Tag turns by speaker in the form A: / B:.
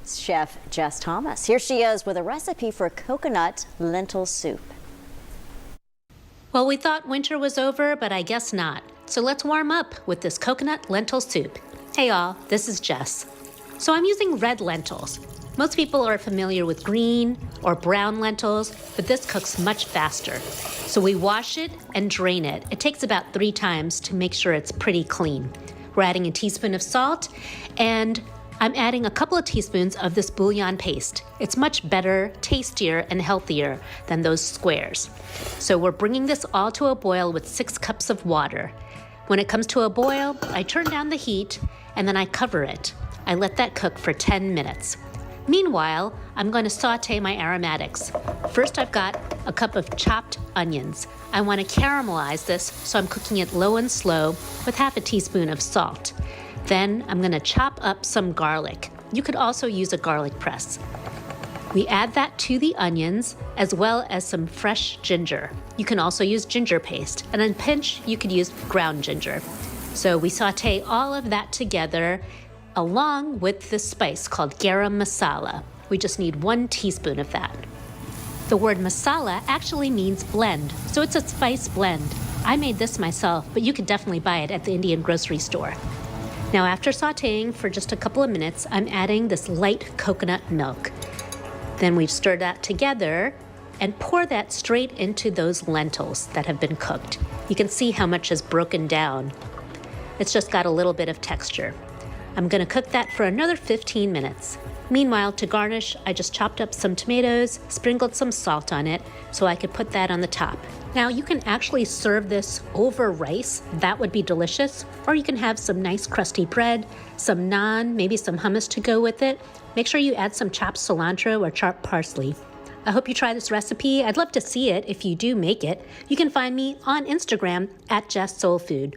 A: Chef Jess Thomas. Here she is with a recipe for coconut lentil soup.
B: Well, we thought winter was over, but I guess not. So let's warm up with this coconut lentil soup. Hey y'all, this is Jess. So I'm using red lentils. Most people are familiar with green or brown lentils, but this cooks much faster. So we wash it and drain it. It takes about 3 times to make sure it's pretty clean. We're adding a teaspoon of salt, and I'm adding a couple of teaspoons of this bouillon paste. It's much better, tastier, and healthier than those squares. So we're bringing this all to a boil with 6 cups of water. When it comes to a boil, I turn down the heat, and then I cover it. I let that cook for 10 minutes. Meanwhile, I'm going to saute my aromatics. First, I've got a cup of chopped onions. I want to caramelize this, so I'm cooking it low and slow with half a teaspoon of salt. Then I'm going to chop up some garlic. You could also use a garlic press. We add that to the onions, as well as some fresh ginger. You can also use ginger paste, and in a pinch, you could use ground ginger. So we saute all of that together along with this spice called garam masala. We just need 1 teaspoon of that. The word masala actually means blend, so it's a spice blend. I made this myself, but you could definitely buy it at the Indian grocery store. Now, after sauteing for just a couple of minutes, I'm adding this light coconut milk. Then we stir that together and pour that straight into those lentils that have been cooked. You can see how much is broken down. It's just got a little bit of texture. I'm going to cook that for another 15 minutes. Meanwhile, to garnish, I just chopped up some tomatoes, sprinkled some salt on it so I could put that on the top. Now, you can actually serve this over rice. That would be delicious. Or you can have some nice crusty bread, some naan, maybe some hummus to go with it. Make sure you add some chopped cilantro or chopped parsley. I hope you try this recipe. I'd love to see it if you do make it. You can find me on Instagram at Jess Soul Food.